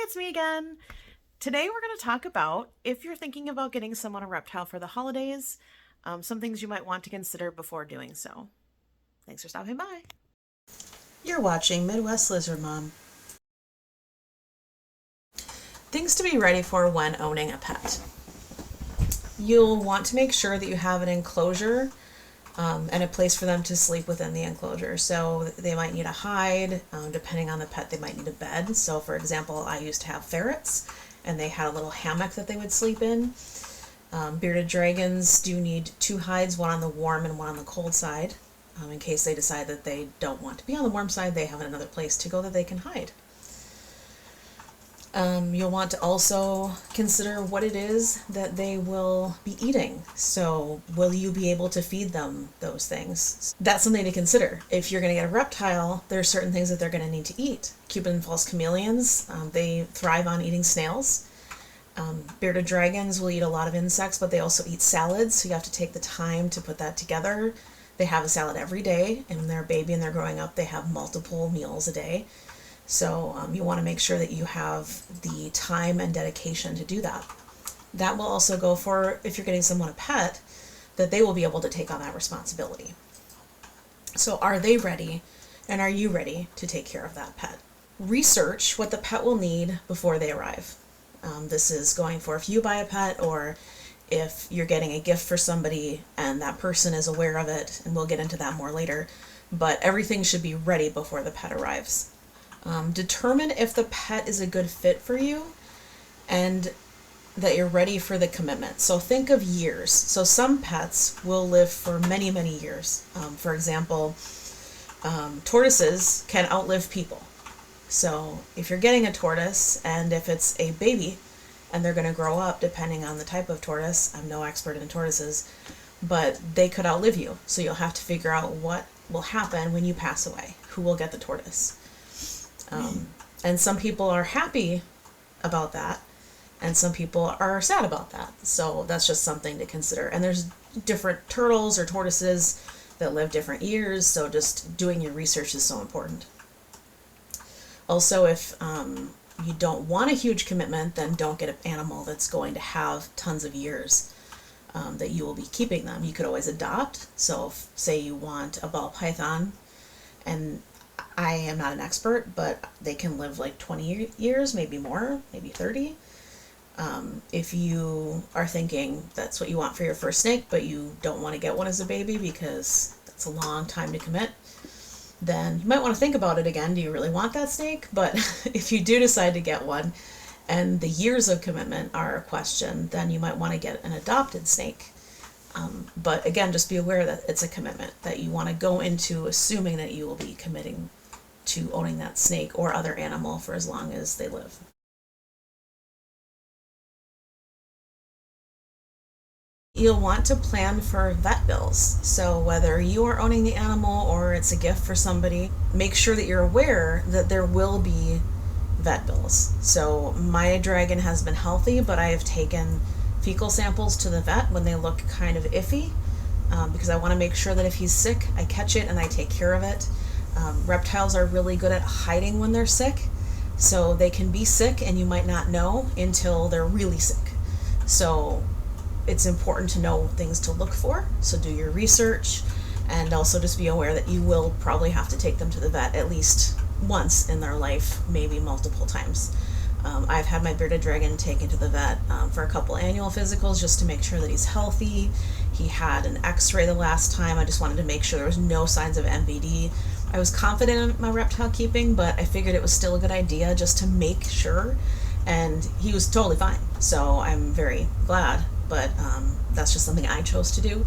it's me again. Today we're going to talk about if you're thinking about getting someone a reptile for the holidays, some things you might want to consider before doing so. Thanks for stopping by. You're watching Midwest Lizard Mom. Things to be ready for when owning a pet. You'll want to make sure that you have an enclosure and a place for them to sleep within the enclosure. So they might need a hide. Depending on the pet, they might need a bed. So, for example, I used to have ferrets, and they had a little hammock that they would sleep in. Bearded dragons do need two hides, one on the warm and one on the cold side. In case they decide that they don't want to be on the warm side, they have another place to go that they can hide. You'll want to also consider what it is that they will be eating. So, will you be able to feed them those things? That's something to consider. If you're going to get a reptile, there are certain things that they're going to need to eat. Cuban false chameleons, they thrive on eating snails. Bearded dragons will eat a lot of insects, but they also eat salads, so you have to take the time to put that together. They have a salad every day, and when they're a baby and they're growing up, they have multiple meals a day. So you want to make sure that you have the time and dedication to do that. That will also go for if you're getting someone a pet, that they will be able to take on that responsibility. So are they ready, and are you ready to take care of that pet? Research what the pet will need before they arrive. This is going for if you buy a pet or if you're getting a gift for somebody and that person is aware of it, and we'll get into that more later, but everything should be ready before the pet arrives. Determine if the pet is a good fit for you and that you're ready for the commitment. So think of years. So some pets will live for many, many years. For example, tortoises can outlive people. So if you're getting a tortoise and if it's a baby and they're going to grow up, depending on the type of tortoise, I'm no expert in tortoises, but they could outlive you. So you'll have to figure out what will happen when you pass away. Who will get the tortoise? And some people are happy about that, and some people are sad about that. So that's just something to consider. And there's different turtles or tortoises that live different years, so just doing your research is so important. Also, if you don't want a huge commitment, then don't get an animal that's going to have tons of years that you will be keeping them. You could always adopt. So if, say you want a ball python, and I am not an expert, but they can live like 20 years, maybe more, maybe 30. If you are thinking that's what you want for your first snake, but you don't want to get one as a baby because that's a long time to commit, then you might want to think about it again. Do you really want that snake? But if you do decide to get one and the years of commitment are a question, then you might want to get an adopted snake. But again, just be aware that it's a commitment, that you want to go into assuming that you will be committing to owning that snake or other animal for as long as they live. You'll want to plan for vet bills. So whether you are owning the animal or it's a gift for somebody, make sure that you're aware that there will be vet bills. So my dragon has been healthy, but I have taken fecal samples to the vet when they look kind of iffy, because I want to make sure that if he's sick, I catch it and I take care of it. Reptiles are really good at hiding when they're sick, so they can be sick and you might not know until they're really sick. So it's important to know things to look for, so do your research, and also just be aware that you will probably have to take them to the vet at least once in their life, maybe multiple times. I've had my bearded dragon taken to the vet for a couple annual physicals just to make sure that he's healthy. He had an x-ray the last time. I just wanted to make sure there was no signs of MVD. I was confident in my reptile keeping, but I figured it was still a good idea just to make sure, and he was totally fine. So I'm very glad, but that's just something I chose to do.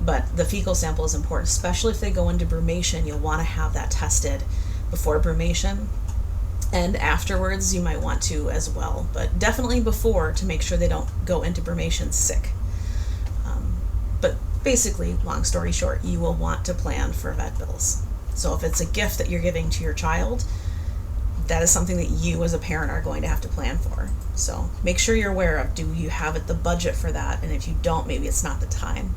But the fecal sample is important, especially if they go into brumation. You'll want to have that tested before brumation. And afterwards, you might want to as well, but definitely before, to make sure they don't go into brumation sick. But basically, long story short, you will want to plan for vet bills. So if it's a gift that you're giving to your child, that is something that you as a parent are going to have to plan for. So make sure you're aware of, do you have the budget for that? And if you don't, maybe it's not the time.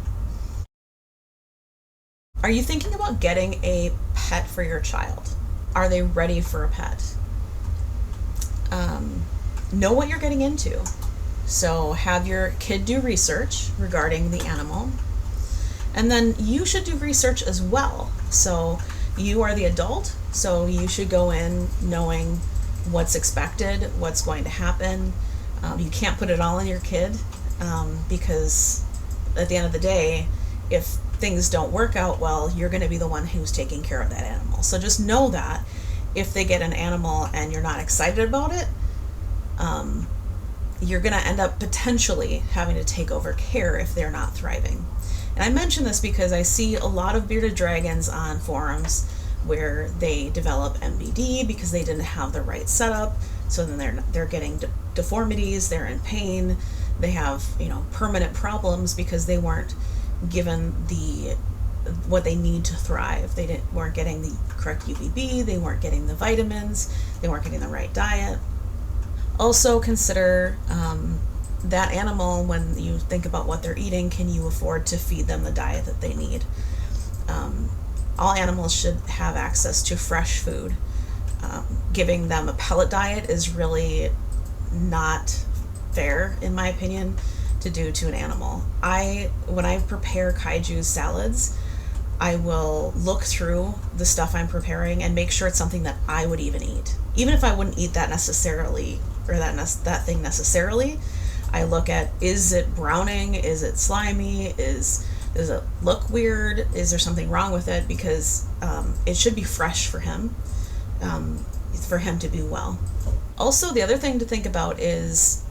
Are you thinking about getting a pet for your child? Are they ready for a pet? know what you're getting into. So have your kid do research regarding the animal. And then you should do research as well. So you are the adult, so you should go in knowing what's expected, what's going to happen. You can't put it all on your kid, because at the end of the day, if things don't work out well, you're going to be the one who's taking care of that animal. So just know that if they get an animal and you're not excited about it, you're going to end up potentially having to take over care if they're not thriving. And I mention this because I see a lot of bearded dragons on forums where they develop MBD because they didn't have the right setup. So then they're getting deformities, they're in pain, they have permanent problems because they weren't given what they need to thrive. They weren't getting the correct UVB, they weren't getting the vitamins, they weren't getting the right diet. Also consider that animal when you think about what they're eating. Can you afford to feed them the diet that they need? All animals should have access to fresh food. Giving them a pellet diet is really not fair, in my opinion, to do to an animal. When I prepare kaiju salads, I will look through the stuff I'm preparing and make sure it's something that I would even eat. Even if I wouldn't eat that necessarily, or that thing necessarily, I look at, is it browning? Is it slimy? Does it look weird? Is there something wrong with it? Because it should be fresh for him to be well. Also, the other thing to think about is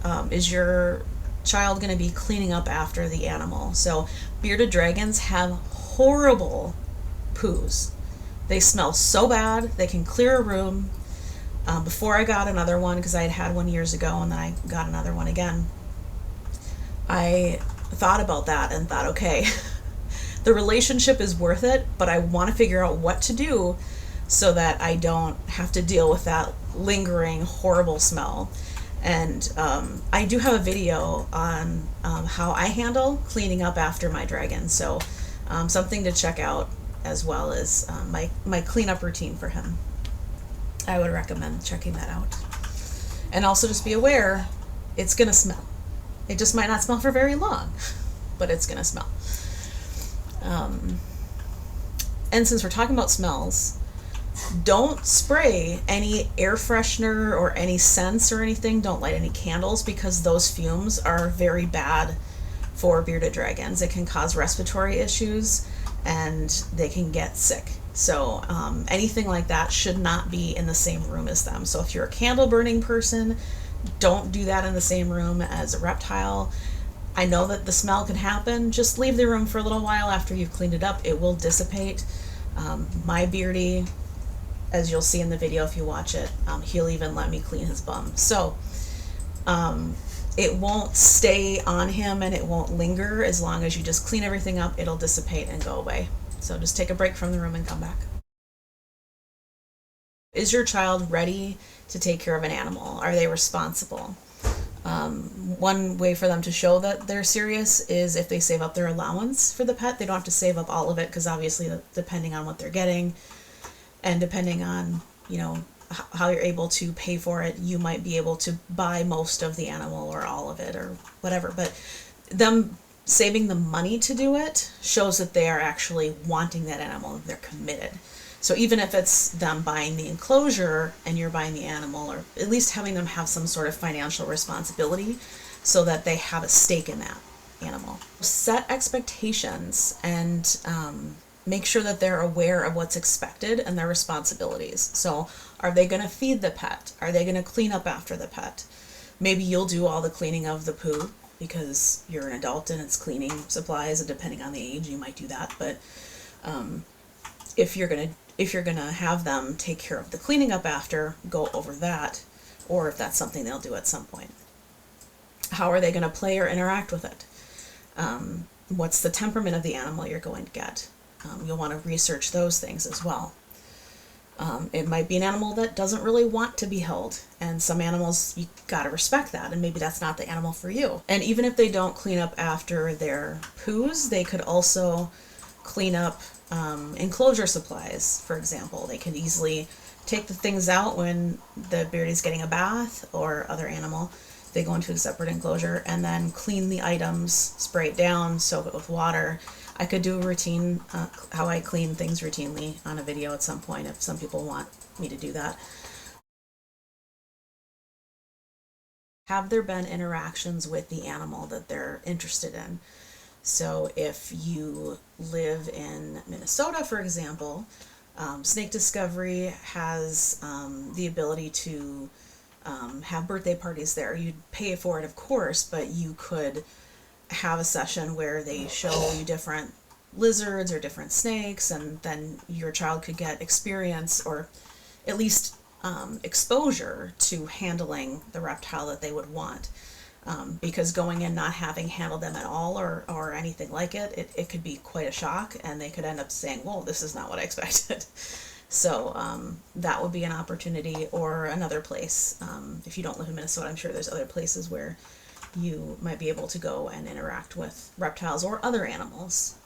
your child going to be cleaning up after the animal? So bearded dragons have horrible poos. They smell so bad. They can clear a room. Before I got another one, because I had one years ago and then I got another one again, I thought about that and thought, okay, the relationship is worth it, but I want to figure out what to do so that I don't have to deal with that lingering horrible smell. And I do have a video on how I handle cleaning up after my dragon, so something to check out, as well as my cleanup routine for him. I would recommend checking that out. And also just be aware, it's going to smell. It just might not smell for very long, but it's going to smell. And since we're talking about smells, don't spray any air freshener or any scents or anything. Don't light any candles, because those fumes are very bad for bearded dragons. It can cause respiratory issues and they can get sick. So anything like that should not be in the same room as them. So if you're a candle burning person, don't do that in the same room as a reptile. I know that the smell can happen. Just leave the room for a little while after you've cleaned it up. It will dissipate. My beardy, as you'll see in the video if you watch it, he'll even let me clean his bum. So it won't stay on him and it won't linger. As long as you just clean everything up, it'll dissipate and go away. So just take a break from the room and come back. Is your child ready to take care of an animal? Are they responsible? One way for them to show that they're serious is if they save up their allowance for the pet. They don't have to save up all of it, because obviously depending on what they're getting and depending on how you're able to pay for it, you might be able to buy most of the animal or all of it or whatever. But them saving the money to do it shows that they are actually wanting that animal. They're committed. So even if it's them buying the enclosure and you're buying the animal, or at least having them have some sort of financial responsibility so that they have a stake in that animal. Set expectations and make sure that they're aware of what's expected and their responsibilities. So are they going to feed the pet? Are they going to clean up after the pet? Maybe you'll do all the cleaning of the poo because you're an adult and it's cleaning supplies, and depending on the age you might do that. But if you're gonna have them take care of the cleaning up after, go over that, or if that's something they'll do at some point. How are they going to play or interact with it? What's the temperament of the animal you're going to get? You'll want to research those things as well. It might be an animal that doesn't really want to be held, and some animals, you gotta respect that, and maybe that's not the animal for you. And even if they don't clean up after their poos, they could also clean up enclosure supplies, for example. They can easily take the things out when the beardie's getting a bath or other animal. They go into a separate enclosure and then clean the items, spray it down, soak it with water. I could do a routine, how I clean things routinely on a video at some point if some people want me to do that. Have there been interactions with the animal that they're interested in? So if you live in Minnesota, for example, Snake Discovery has the ability to have birthday parties there. You'd pay for it, of course, but you could have a session where they show you different lizards or different snakes, and then your child could get experience or at least exposure to handling the reptile that they would want. Because going in not having handled them at all or anything like it could be quite a shock, and they could end up saying, whoa, this is not what I expected. So that would be an opportunity. Or another place. If you don't live in Minnesota, I'm sure there's other places where you might be able to go and interact with reptiles or other animals.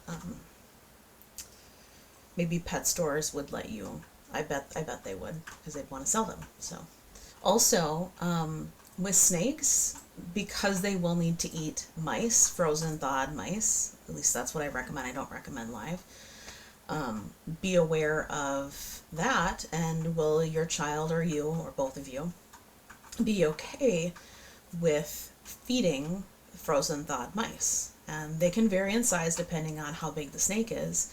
Maybe pet stores would let you. I bet they would, because they'd want to sell them. So also with snakes, because they will need to eat mice, frozen thawed mice, at least that's what I recommend. I don't recommend live. Be aware of that, and will your child or you or both of you be okay with feeding frozen thawed mice? And they can vary in size depending on how big the snake is.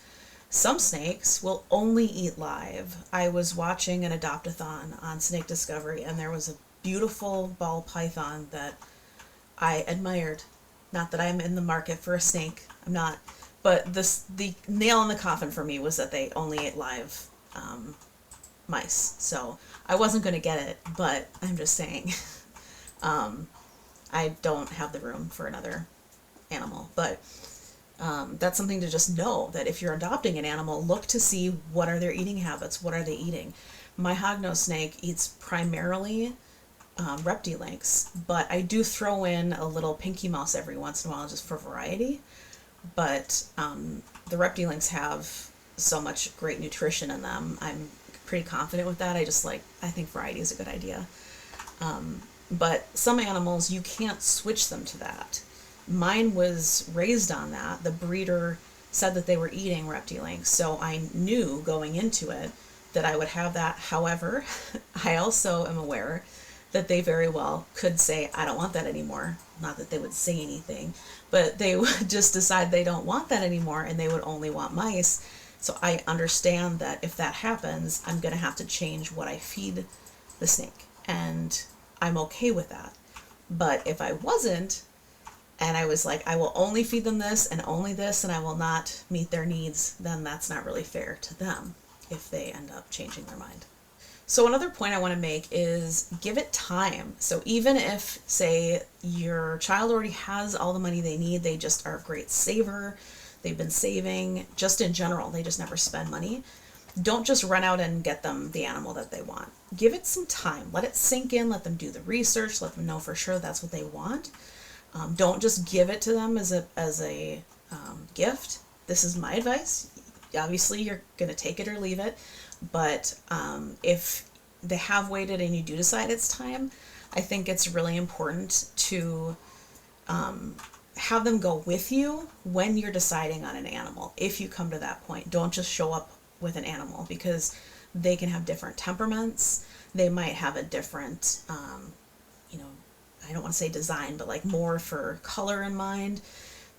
Some snakes will only eat live. I was watching an adopt-a-thon on Snake Discovery, and there was a beautiful ball python that I admired. Not that I'm in the market for a snake. I'm not. But the nail in the coffin for me was that they only ate live mice. So I wasn't going to get it, but I'm just saying I don't have the room for another animal. But that's something to just know, that if you're adopting an animal, look to see what are their eating habits, what are they eating. My hognose snake eats primarily reptilinks, but I do throw in a little pinky mouse every once in a while just for variety. But the reptilinks have so much great nutrition in them. I'm pretty confident with that. I think variety is a good idea. But some animals, you can't switch them to that. Mine was raised on that. The breeder said that they were eating reptilinks, so I knew going into it that I would have that. However, I also am aware that they very well could say, I don't want that anymore. Not that they would say anything, but they would just decide they don't want that anymore, and they would only want mice. So I understand that if that happens, I'm going to have to change what I feed the snake, and I'm okay with that. But if I wasn't, and I was like, I will only feed them this and only this, and I will not meet their needs, then that's not really fair to them if they end up changing their mind. So another point I want to make is give it time. So even if, say, your child already has all the money they need, they just are a great saver, they've been saving, just in general, they just never spend money, don't just run out and get them the animal that they want. Give it some time. Let it sink in, let them do the research, let them know for sure that's what they want. Don't just give it to them as a gift. This is my advice. Obviously, you're going to take it or leave it. But if they have waited and you do decide it's time, I think it's really important to have them go with you when you're deciding on an animal. If you come to that point, don't just show up with an animal, because they can have different temperaments. They might have a different, I don't want to say design, but like more for color in mind.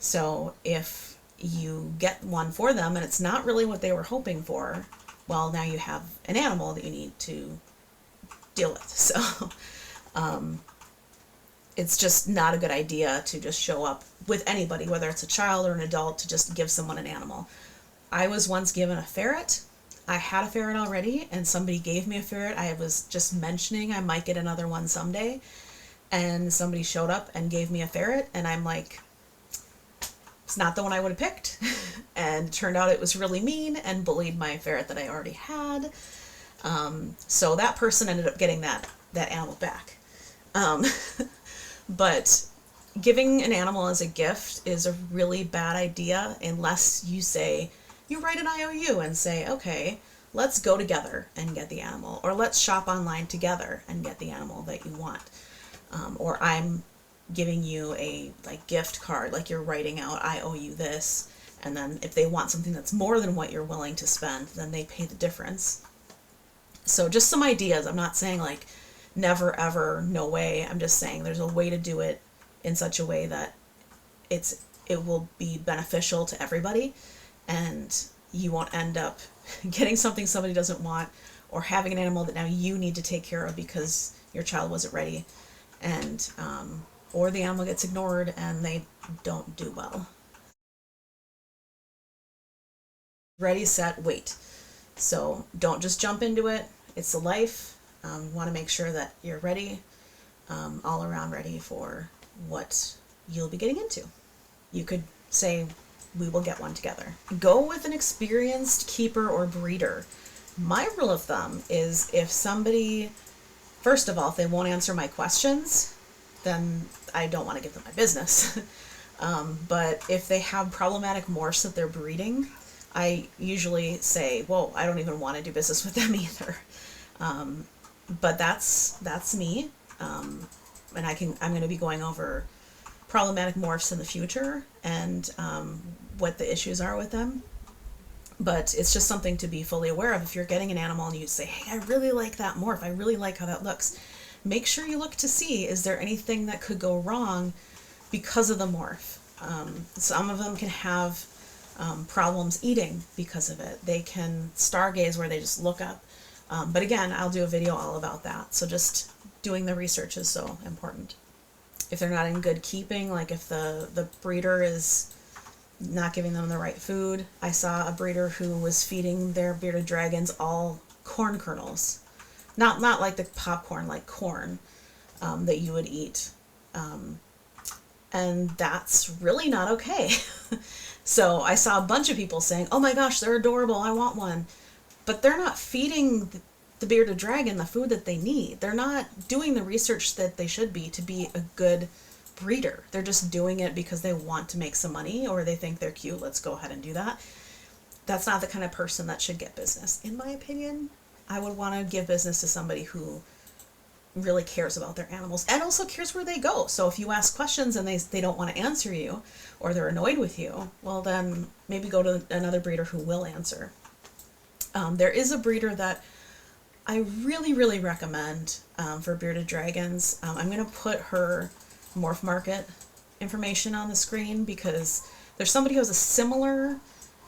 So if you get one for them and it's not really what they were hoping for, well, now you have an animal that you need to deal with. So it's just not a good idea to just show up with anybody, whether it's a child or an adult, to just give someone an animal. I was once given a ferret. I had a ferret already, and somebody gave me a ferret. I was just mentioning I might get another one someday, and somebody showed up and gave me a ferret, and I'm like, it's not the one I would have picked. And it turned out it was really mean and bullied my ferret that I already had. So that person ended up getting that animal back. But giving an animal as a gift is a really bad idea unless you write an IOU and say, okay, let's go together and get the animal, or let's shop online together and get the animal that you want. Or I'm giving you a like gift card, like you're writing out, I owe you this. And then if they want something that's more than what you're willing to spend, then they pay the difference. So just some ideas. I'm not saying like never ever, no way. I'm just saying there's a way to do it in such a way that it will be beneficial to everybody, and you won't end up getting something somebody doesn't want, or having an animal that now you need to take care of because your child wasn't ready, and or the animal gets ignored and they don't do well. Ready, set, wait. So don't just jump into it. It's a life. You want to make sure that you're ready, all around ready for what you'll be getting into. You could say, we will get one together. Go with an experienced keeper or breeder. My rule of thumb is if somebody, first of all, if they won't answer my questions, then I don't want to give them my business. But if they have problematic morphs that they're breeding, I usually say, whoa, I don't even want to do business with them either. But that's me. And I'm going to be going over problematic morphs in the future, and what the issues are with them. But it's just something to be fully aware of. If you're getting an animal and you say, hey, I really like that morph, I really like how that looks, make sure you look to see, is there anything that could go wrong because of the morph? Some of them can have problems eating because of it. They can stargaze where they just look up. But again, I'll do a video all about that. So just doing the research is so important. If they're not in good keeping, like if the breeder is not giving them the right food. I saw a breeder who was feeding their bearded dragons all corn kernels. Not like the popcorn, like corn that you would eat. And that's really not okay. So I saw a bunch of people saying, oh my gosh, they're adorable, I want one. But they're not feeding the bearded dragon the food that they need. They're not doing the research that they should be to be a good breeder. They're just doing it because they want to make some money, or they think they're cute, let's go ahead and do that. That's not the kind of person that should get business, in my opinion. I would want to give business to somebody who really cares about their animals and also cares where they go. So if you ask questions and they don't want to answer you, or they're annoyed with you, well then maybe go to another breeder who will answer. There is a breeder that I really, really recommend for bearded dragons. I'm going to put her morph market information on the screen because there's somebody who has a similar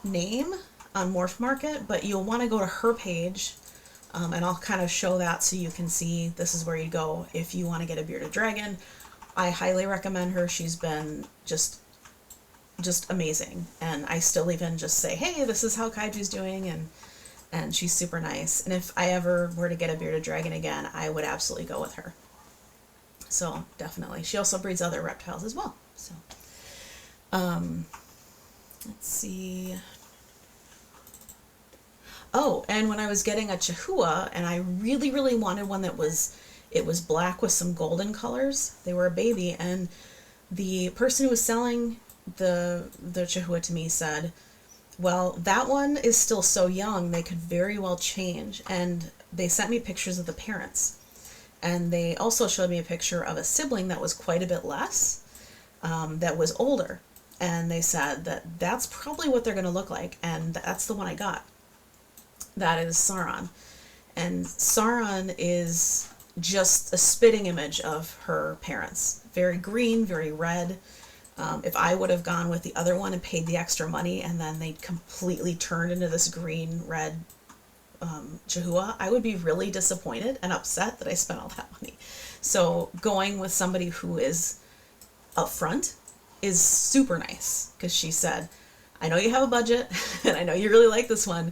name on morph market, but you'll want to go to her page, and I'll kind of show that so you can see this is where you go if you want to get a bearded dragon. I highly recommend her. She's been just amazing, and I still even just say, hey, this is how Kaiju's doing, and she's super nice. And if I ever were to get a bearded dragon again, I would absolutely go with her. So definitely. She also breeds other reptiles as well. So let's see. Oh, and when I was getting a Chihuahua, and I really, really wanted one that was black with some golden colors. They were a baby, and the person who was selling the Chihuahua to me said, well, that one is still so young, they could very well change. And they sent me pictures of the parents. And they also showed me a picture of a sibling that was quite a bit less, that was older. And they said that that's probably what they're going to look like. And that's the one I got. That is Sauron. And Sauron is just a spitting image of her parents. Very green, very red. If I would have gone with the other one and paid the extra money and then they completely turned into this green-red Chihuahua, I would be really disappointed and upset that I spent all that money. So going with somebody who is upfront is super nice, because she said, I know you have a budget and I know you really like this one,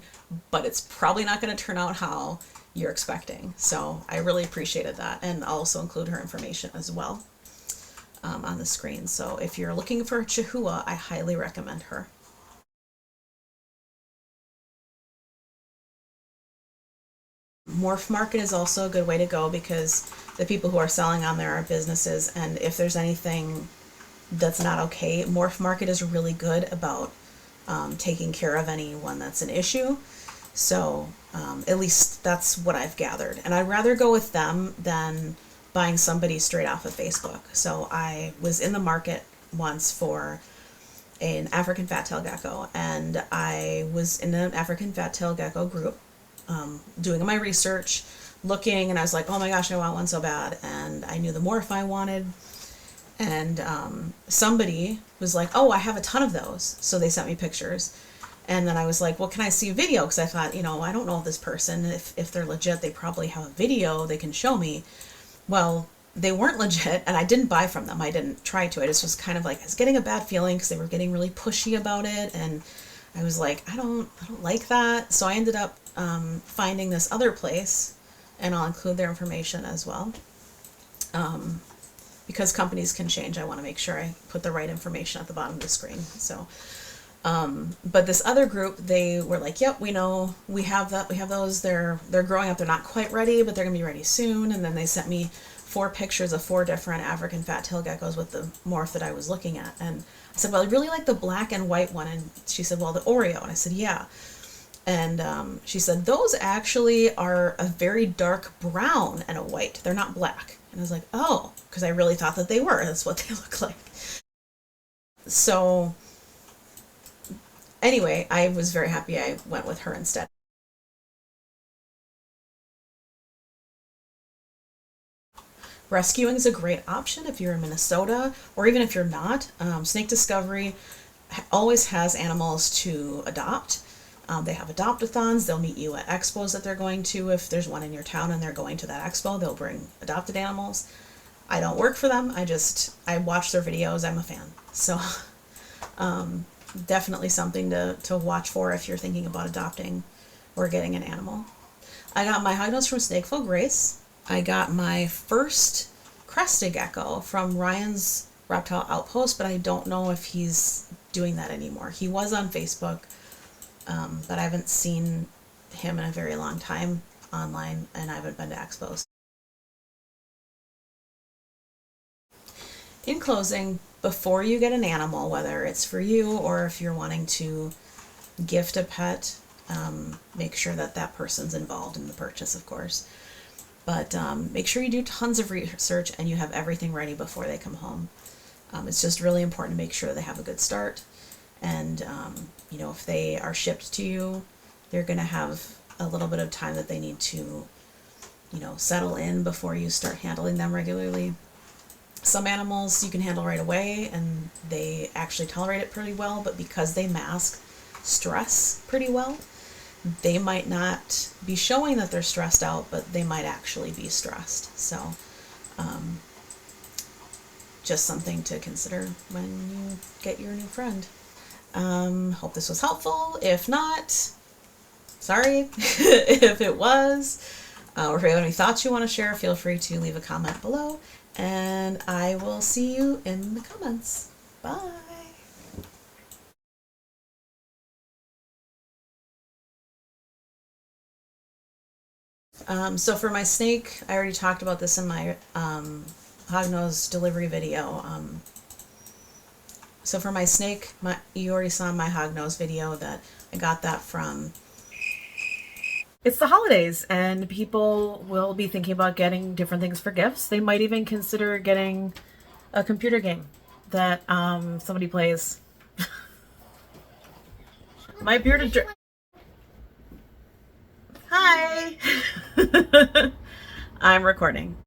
but it's probably not going to turn out how you're expecting. So I really appreciated that, and I'll also include her information as well on the screen. So if you're looking for a Chihuahua, I highly recommend her. Morph Market is also a good way to go because the people who are selling on there are businesses, and if there's anything that's not okay, Morph Market is really good about taking care of anyone that's an issue. So At least that's what I've gathered. And I'd rather go with them than buying somebody straight off of Facebook. So I was in the market once for an African fat-tail gecko, and I was in an African fat-tail gecko group, doing my research, looking, and I was like, oh my gosh, I want one so bad. And I knew the morph I wanted, and somebody was like, oh, I have a ton of those. So they sent me pictures. And then I was like, well, can I see a video? Because I thought, I don't know this person. If they're legit, they probably have a video they can show me. Well, they weren't legit, and I didn't buy from them. I didn't try to. I just was kind of like, I was getting a bad feeling because they were getting really pushy about it, and I was like, I don't like that. So I ended up finding this other place, and I'll include their information as well. Because companies can change, I want to make sure I put the right information at the bottom of the screen. So, but this other group, they were like, yep, we know, we have those. They're growing up. They're not quite ready, but they're gonna be ready soon. And then they sent me 4 pictures of 4 different African fat-tail geckos with the morph that I was looking at. And I said, well, I really like the black and white one. And she said, well, the Oreo. And I said, yeah. And she said, those actually are a very dark brown and a white. They're not black. And I was like, oh, because I really thought that they were. That's what they look like. So anyway, I was very happy I went with her instead. Rescuing is a great option if you're in Minnesota, or even if you're not. Snake Discovery always has animals to adopt. They have adopt-a-thons. They'll meet you at expos that they're going to. If there's one in your town and they're going to that expo, they'll bring adopted animals. I don't work for them. I watch their videos. I'm a fan. So definitely something to watch for if you're thinking about adopting or getting an animal. I got my hognose from Snakeful Grace. I got my first crested gecko from Ryan's Reptile Outpost, but I don't know if he's doing that anymore. He was on Facebook, but I haven't seen him in a very long time online, and I haven't been to expos. In closing, before you get an animal, whether it's for you or if you're wanting to gift a pet, make sure that that person's involved in the purchase, of course. But make sure you do tons of research and you have everything ready before they come home. It's just really important to make sure they have a good start. And, if they are shipped to you, they're going to have a little bit of time that they need to, settle in before you start handling them regularly. Some animals you can handle right away and they actually tolerate it pretty well, but because they mask stress pretty well, they might not be showing that they're stressed out, but they might actually be stressed. So just something to consider when you get your new friend. Hope this was helpful. If not, sorry. If it was, or if you have any thoughts you want to share, feel free to leave a comment below, and I will see you in the comments. Bye. So for my snake, I already talked about this in my hognose delivery video. So for my snake, you already saw my hognose video that I got that from. It's the holidays, and people will be thinking about getting different things for gifts. They might even consider getting a computer game that somebody plays. My bearded Hi! I'm recording.